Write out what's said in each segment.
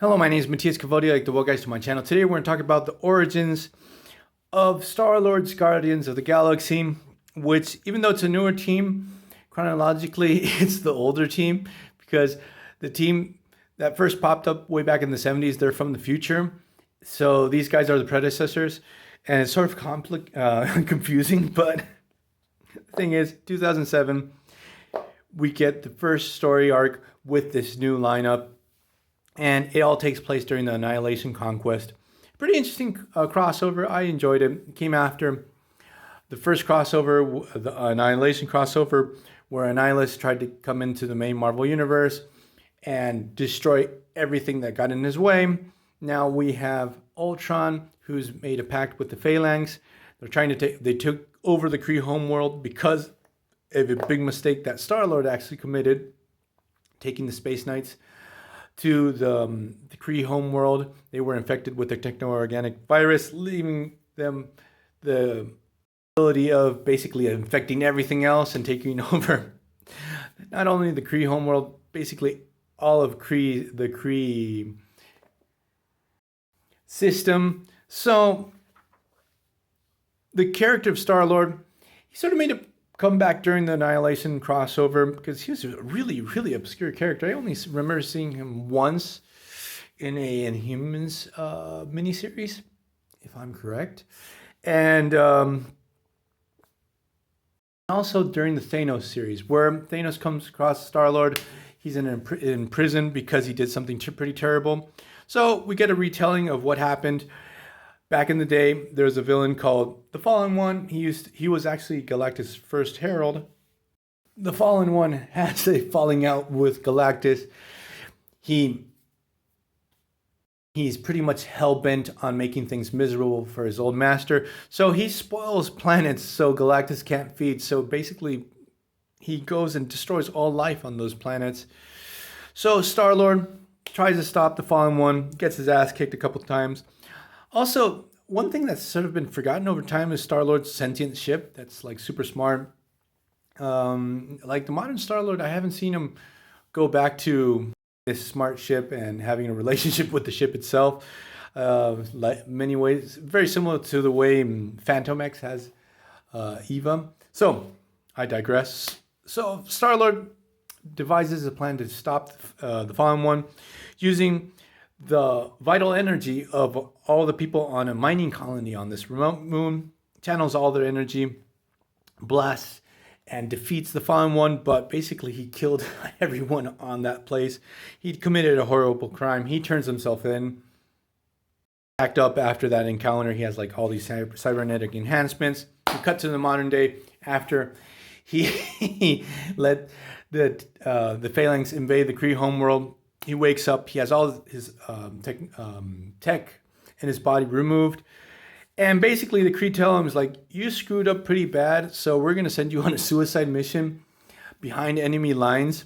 Hello, my name is Matthias Cavodia. I'd like to welcome guys to my channel. Today we're going to talk about the origins of Starlord's Guardians of the Galaxy, which, even though it's a newer team, chronologically it's the older team because the team that first popped up way back in the 70s, they're from the future. So these guys are the predecessors, and it's sort of confusing, but the thing is, 2007, we get the first story arc with this new lineup. And it all takes place during the Annihilation Conquest. Pretty interesting crossover. I enjoyed it. It came after the first crossover, the Annihilation crossover, where Annihilus tried to come into the main Marvel Universe and destroy everything that got in his way. Now we have Ultron, who's made a pact with the Phalanx. They're trying to they took over the Kree homeworld because of a big mistake that Starlord actually committed, taking the Space Knights to the Kree homeworld. They were infected with a techno-organic virus, leaving them the ability of basically infecting everything else and taking over not only the Kree homeworld, basically all of Kree, the Kree system. So the character of Starlord, he sort of made a comeback during the Annihilation crossover because he was a really, really obscure character. I only remember seeing him once in a Inhumans miniseries, if I'm correct. And also during the Thanos series, where Thanos comes across Starlord. He's in prison because he did something pretty terrible. So we get a retelling of what happened. Back in the day, there was a villain called the Fallen One. He was actually Galactus' first herald. The Fallen One has a falling out with Galactus. He's pretty much hell-bent on making things miserable for his old master. So he spoils planets so Galactus can't feed. So basically, he goes and destroys all life on those planets. So Star-Lord tries to stop the Fallen One, gets his ass kicked a couple times. Also, one thing that's sort of been forgotten over time is Star-Lord's sentient ship that's like super smart. Like the modern Star-Lord, I haven't seen him go back to this smart ship and having a relationship with the ship itself. Like many ways, very similar to the way Phantom X has Eva. So, I digress. So, Star-Lord devises a plan to stop the Fallen One using the vital energy of all the people on a mining colony on this remote moon, channels all their energy, blasts, and defeats the Fallen One, but basically he killed everyone on that place. He committed a horrible crime. He turns himself in. Backed up after that encounter, he has like all these cybernetic enhancements. We cut to the modern day after he let the Phalanx invade the Kree homeworld. He wakes up, he has all his tech in his body removed. And basically the Kree tell him, is like, you screwed up pretty bad, so we're going to send you on a suicide mission behind enemy lines.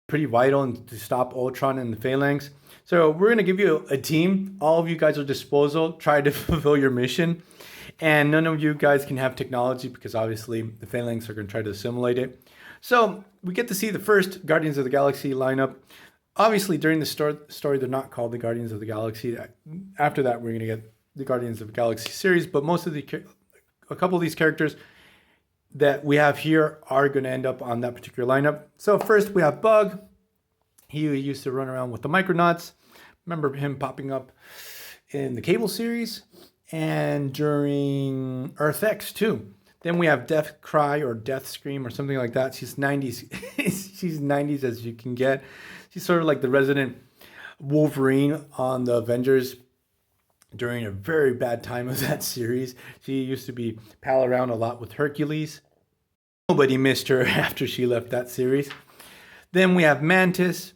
Pretty vital to stop Ultron and the Phalanx. So we're going to give you a team. All of you guys are disposal. Try to fulfill your mission. And none of you guys can have technology because obviously the Phalanx are going to try to assimilate it. So we get to see the first Guardians of the Galaxy lineup. Obviously, during the story, they're not called the Guardians of the Galaxy. After that, we're going to get the Guardians of the Galaxy series. But a couple of these characters that we have here are going to end up on that particular lineup. So first, we have Bug. He used to run around with the Micronauts. Remember him popping up in the Cable series and during Earth X too. Then we have Death Cry or Death Scream or something like that. She's 90s. She's 90s as you can get. She's sort of like the resident Wolverine on the Avengers during a very bad time of that series. She used to pal around a lot with Hercules. Nobody missed her after she left that series. Then we have Mantis,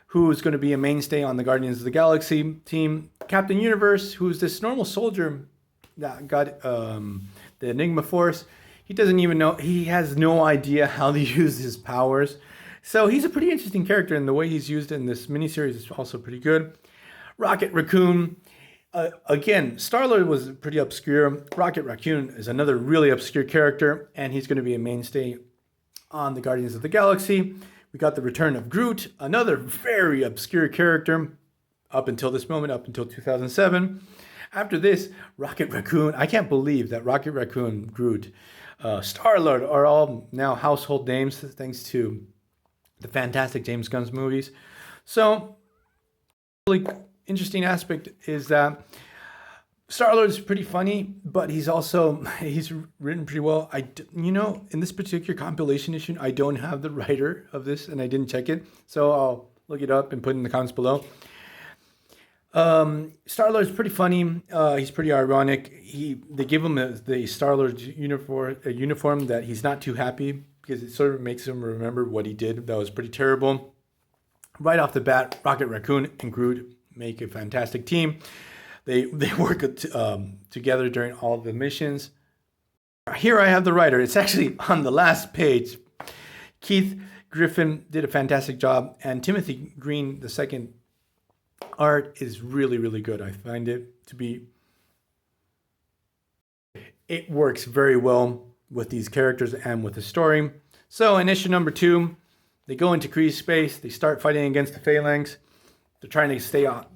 who is going to be a mainstay on the Guardians of the Galaxy team. Captain Universe, who's this normal soldier that got the Enigma Force. He doesn't even know, he has no idea how to use his powers. So he's a pretty interesting character, and the way he's used in this miniseries is also pretty good. Rocket Raccoon. Again, Starlord was pretty obscure. Rocket Raccoon is another really obscure character, and he's going to be a mainstay on the Guardians of the Galaxy. We got the return of Groot, another very obscure character up until this moment, up until 2007. After this, Rocket Raccoon. I can't believe that Rocket Raccoon, Groot, Starlord are all now household names thanks to the fantastic James Gunn's movies. So, really interesting aspect is that Starlord is pretty funny, but he's written pretty well. In this particular compilation issue, I don't have the writer of this, and I didn't check it, so I'll look it up and put it in the comments below. Starlord is pretty funny. He's pretty ironic. They give him the Starlord uniform that he's not too happy because it sort of makes him remember what he did. That was pretty terrible. Right off the bat, Rocket Raccoon and Groot make a fantastic team. They work together during all the missions. Here I have the writer. It's actually on the last page. Keith Giffen did a fantastic job, and Timothy Green, the second art, is really, really good. I find it to be... It works very well with these characters and with the story. So in issue number 2, they go into Kree space. They start fighting against the Phalanx. They're trying to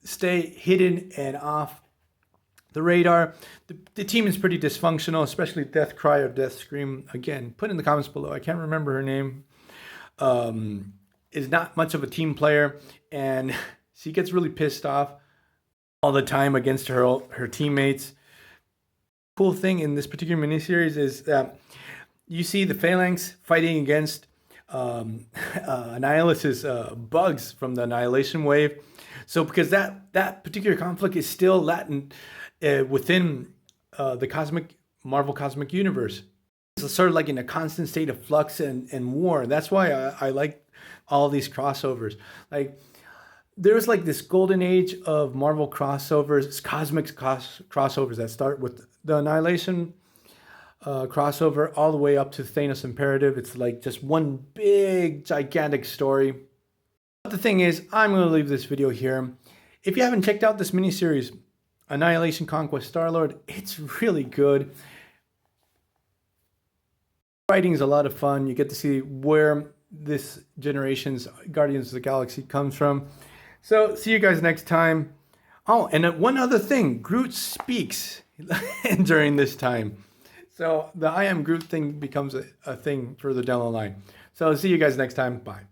stay hidden and off the radar. The team is pretty dysfunctional, especially Death Cry or Death Scream. Again, put in the comments below. I can't remember her name. Is not much of a team player, and she gets really pissed off all the time against her teammates. Cool thing in this particular miniseries is that you see the Phalanx fighting against Annihilus's bugs from the Annihilation wave. So because that particular conflict is still latent within the Marvel Cosmic Universe. It's sort of like in a constant state of flux and war. That's why I like all these crossovers. Like, there's like this golden age of Marvel crossovers, cosmic crossovers that start with the Annihilation crossover all the way up to Thanos Imperative. It's like just one big, gigantic story. But the thing is, I'm going to leave this video here. If you haven't checked out this miniseries, Annihilation, Conquest, Starlord, it's really good. Writing is a lot of fun. You get to see where this generation's Guardians of the Galaxy comes from. So, see you guys next time. Oh, and one other thing. Groot speaks during this time. So, the I am Groot thing becomes a thing further down the line. So, see you guys next time. Bye.